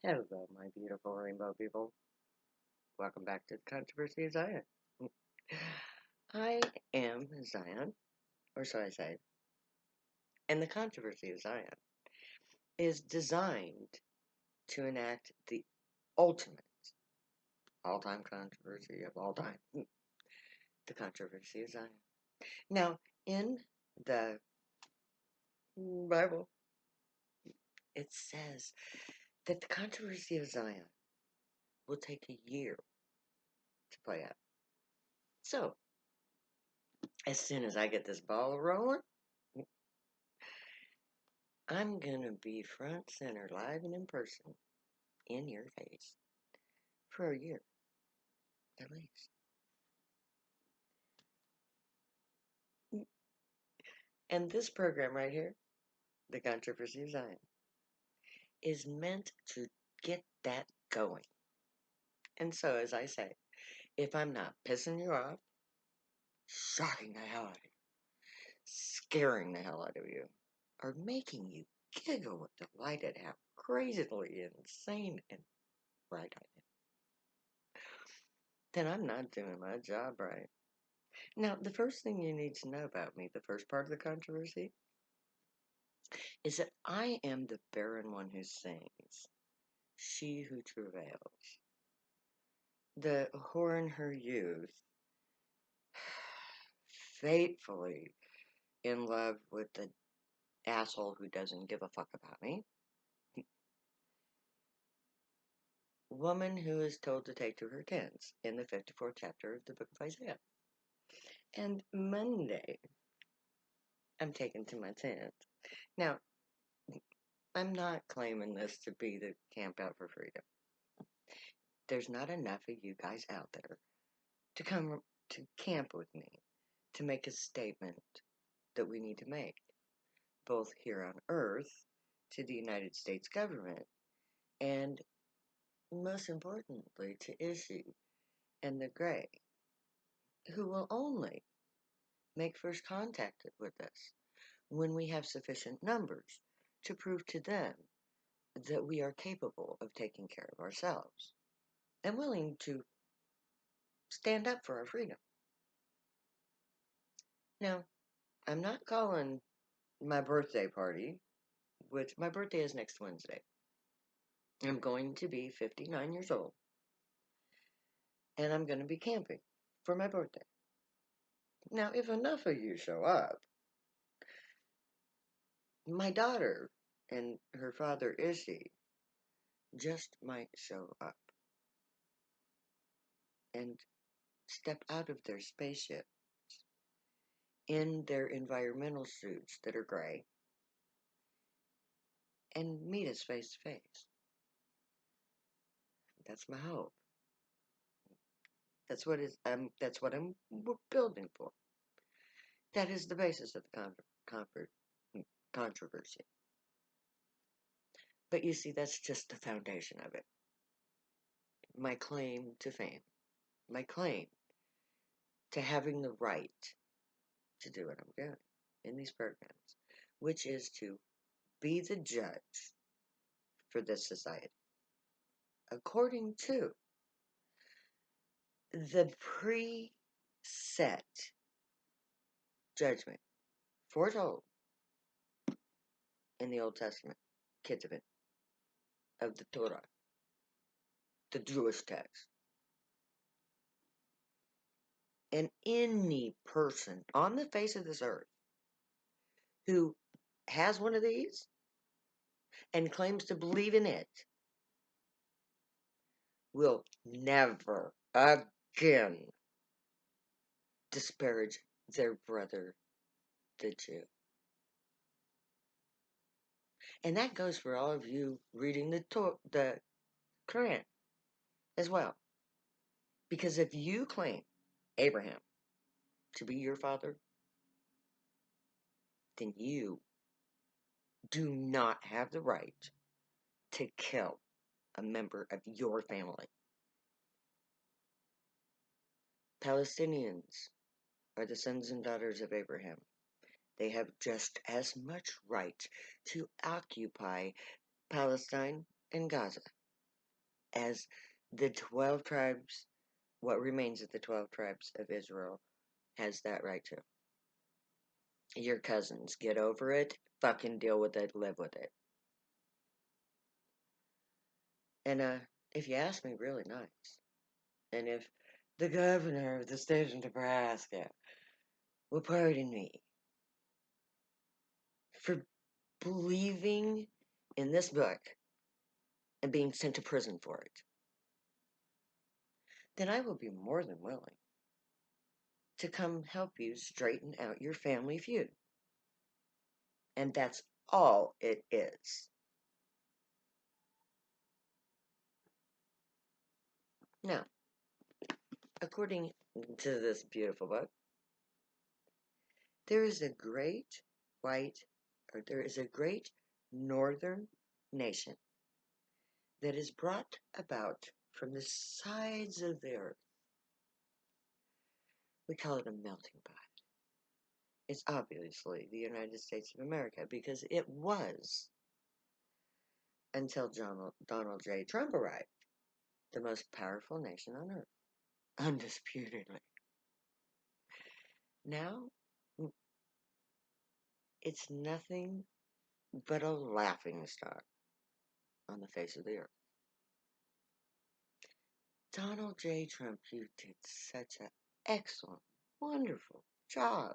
Hello, my beautiful rainbow people. Welcome back to the Controversy of Zion. I am Zion, or so I say, and the Controversy of Zion is designed to enact the ultimate all-time controversy of all time, the Controversy of Zion. Now, in the Bible, it says that the Controversy of Zion will take a year to play out. So, as soon as I get this ball rolling, I'm gonna be front center, live and in person, in your face, for a year, at least. And this program right here, The Controversy of Zion, is meant to get that going. And so, as I say, if I'm not pissing you off, shocking the hell out of you, scaring the hell out of you, or making you giggle with delight at how crazily insane and right I am, then I'm not doing my job right. Now, the first thing you need to know about me, the first part of the controversy, is that I am the barren one who sings, she who travails, the whore in her youth, fatefully in love with the asshole who doesn't give a fuck about me, woman who is told to take to her tents in the 54th chapter of the book of Isaiah. And Monday, I'm taken to my tent. Now, I'm not claiming this to be the camp out for freedom. There's not enough of you guys out there to come to camp with me to make a statement that we need to make, both here on Earth to the United States government and, most importantly, to Ishii and the Grey, who will only make first contact with us when we have sufficient numbers to prove to them that we are capable of taking care of ourselves and willing to stand up for our freedom. Now, I'm not calling my birthday party, which my birthday is next Wednesday. I'm going to be 59 years old, and I'm going to be camping for my birthday. Now, if enough of you show up, my daughter and her father, Ishii, just might show up and step out of their spaceship in their environmental suits that are gray and meet us face to face. That's my hope. That's what I'm building for. That is the basis of the controversy. But you see, that's just the foundation of it. My claim to fame, my claim to having the right to do what I'm doing in these programs, which is to be the judge for this society, according to the preset judgment foretold in the Old Testament, Ketuvim, of the Torah, the Jewish text. And any person on the face of this earth who has one of these and claims to believe in it will never again disparage their brother, the Jew. And that goes for all of you reading the Quran as well. Because if you claim Abraham to be your father, then you do not have the right to kill a member of your family. Palestinians are the sons and daughters of Abraham. They have just as much right to occupy Palestine and Gaza as the 12 tribes, what remains of the 12 tribes of Israel, has that right to. Your cousins, get over it, fucking deal with it, live with it. And, if you ask me, really nice. And if the governor of the state of Nebraska will pardon me for believing in this book and being sent to prison for it, then I will be more than willing to come help you straighten out your family feud. And that's all it is. Now, according to this beautiful book, there is a great northern nation that is brought about from the sides of the earth. We call it a melting pot. It's obviously the United States of America because it was, until Donald J. Trump arrived, the most powerful nation on earth, undisputedly. Now, it's nothing but a laughing stock on the face of the earth. Donald J. Trump, you did such an excellent, wonderful job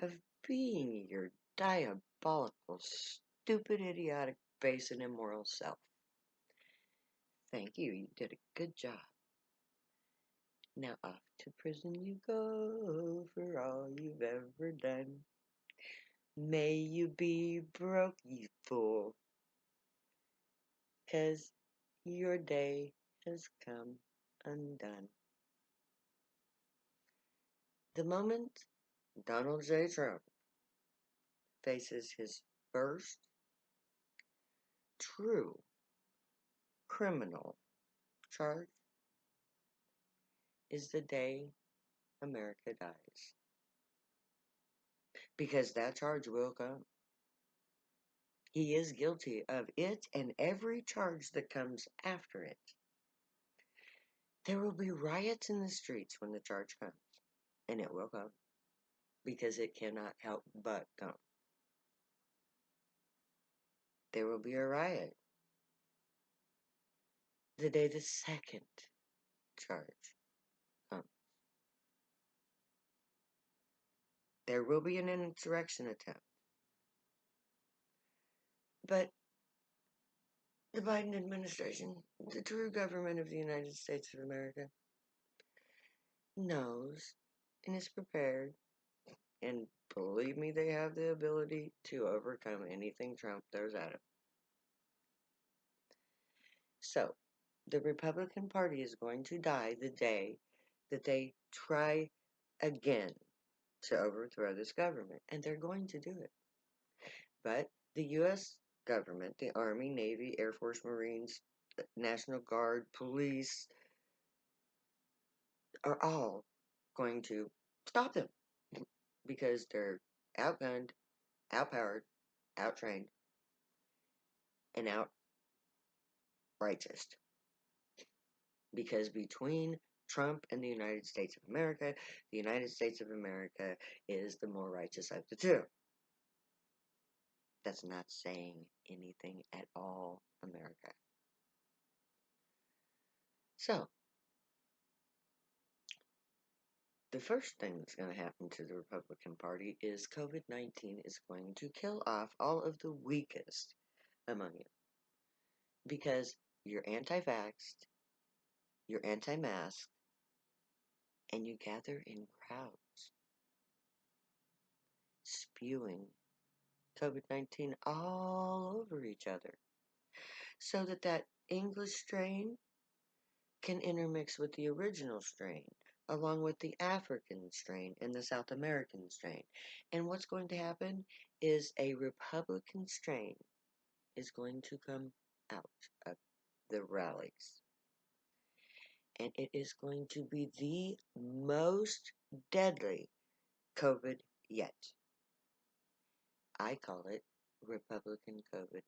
of being your diabolical, stupid, idiotic, base, and immoral self. Thank you, you did a good job. Now off to prison you go for all you've ever done. May you be broke, you fool, 'cause your day has come undone. The moment Donald J. Trump faces his first true criminal charge is the day America dies. Because that charge will come. He is guilty of it and every charge that comes after it. There will be riots in the streets when the charge comes. And it will come. Because it cannot help but come. There will be a riot the day the second charge comes. There will be an insurrection attempt. But the Biden administration, the true government of the United States of America, knows and is prepared, and believe me, they have the ability to overcome anything Trump throws at him. So, the Republican Party is going to die the day that they try again to overthrow this government, and they're going to do it. But the U.S. government, the Army, Navy, Air Force, Marines, National Guard, police, are all going to stop them because they're outgunned, outpowered, outtrained, and outrighteous. Because between Trump and the United States of America, the United States of America is the more righteous of the two. That's not saying anything at all, America. So, the first thing that's going to happen to the Republican Party is COVID-19 is going to kill off all of the weakest among you. Because you're anti-vaxxed, you're anti-mask, and you gather in crowds, spewing COVID-19 all over each other, so that English strain can intermix with the original strain, along with the African strain and the South American strain. And what's going to happen is a Republican strain is going to come out of the rallies. And it is going to be the most deadly COVID yet. I call it Republican COVID.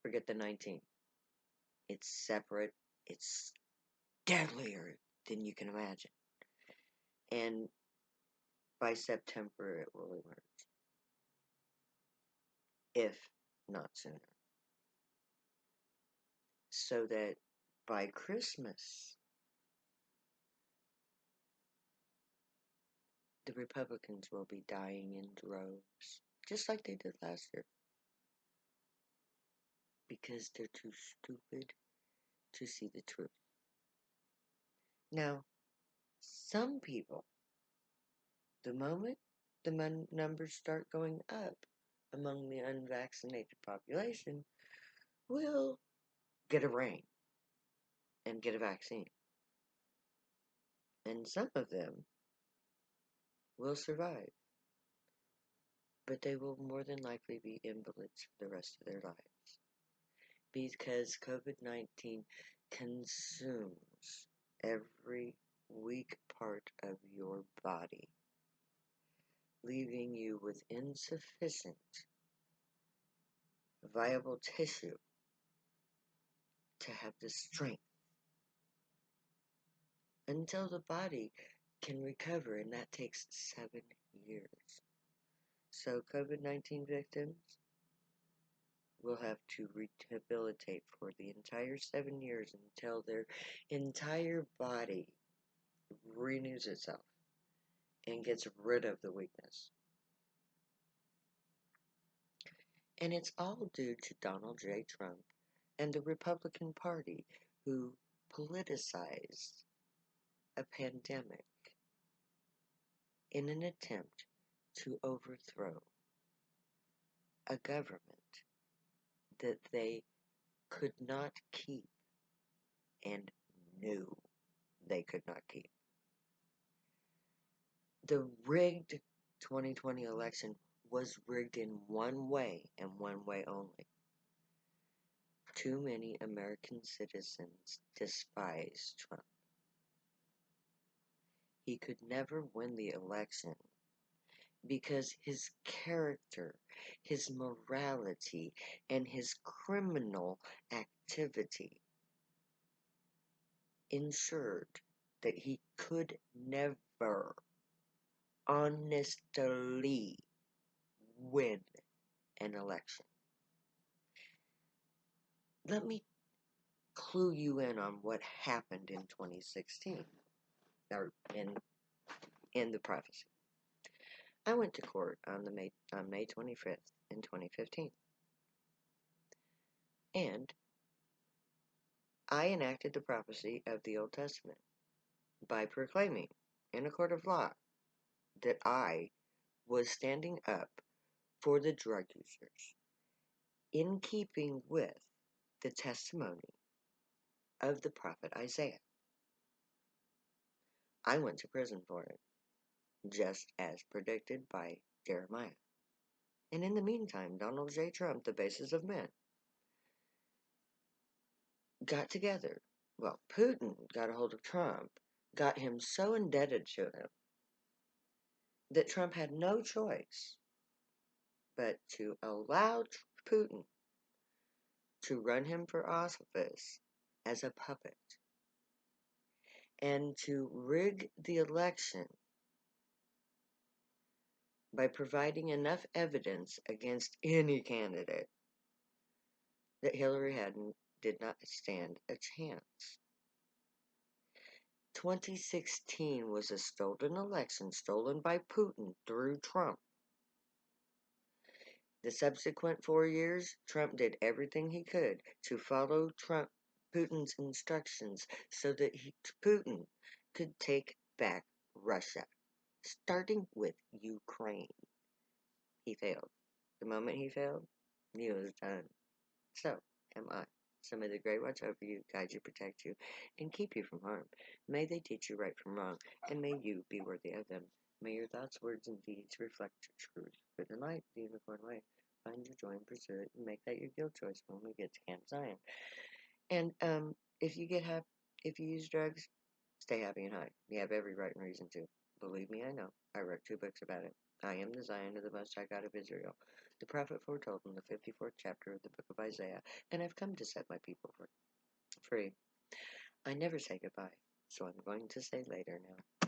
Forget the 19. It's separate. It's deadlier than you can imagine. And by September, it will emerge, if not sooner. So that by Christmas, the Republicans will be dying in droves, just like they did last year, because they're too stupid to see the truth. Now, some people, the moment the numbers start going up among the unvaccinated population, will get a rein and get a vaccine. And some of them will survive, but they will more than likely be invalids for the rest of their lives. Because COVID-19 consumes every weak part of your body, leaving you with insufficient viable tissue to have the strength until the body can recover, and that takes 7 years. So COVID-19 victims will have to rehabilitate for the entire 7 years until their entire body renews itself and gets rid of the weakness. And it's all due to Donald J. Trump and the Republican Party, who politicized a pandemic in an attempt to overthrow a government that they could not keep and knew they could not keep. The rigged 2020 election was rigged in one way and one way only. Too many American citizens despise Trump. He could never win the election because his character, his morality, and his criminal activity ensured that he could never honestly win an election. Let me clue you in on what happened in 2016, or in the prophecy. I went to court on May 25th in 2015, and I enacted the prophecy of the Old Testament by proclaiming in a court of law that I was standing up for the drug users, in keeping with the testimony of the prophet Isaiah. I went to prison for it, just as predicted by Jeremiah. And in the meantime, Donald J. Trump, the basis of men, got together. Well, Putin got a hold of Trump, got him so indebted to him that Trump had no choice but to allow Putin to run him for office as a puppet and to rig the election by providing enough evidence against any candidate that Hillary did not stand a chance. 2016 was a stolen election, stolen by Putin through Trump. The subsequent 4 years, Trump did everything he could to follow Putin's instructions so that Putin could take back Russia, starting with Ukraine. He failed. The moment he failed, he was done. So am I. So may the great watch over you, guide you, protect you, and keep you from harm. May they teach you right from wrong, and may you be worthy of them. May your thoughts, words, and deeds reflect truth. Good night, the unicorn way. Find your joy and pursue it, and make that your guild choice when we get to Camp Zion. And if you use drugs, stay happy and high. You have every right and reason to. Believe me, I know. I wrote 2 books about it. I am the Zion of the Most High God of Israel, the prophet foretold in the 54th chapter of the book of Isaiah, and I've come to set my people free. free. I never say goodbye, so I'm going to say later now.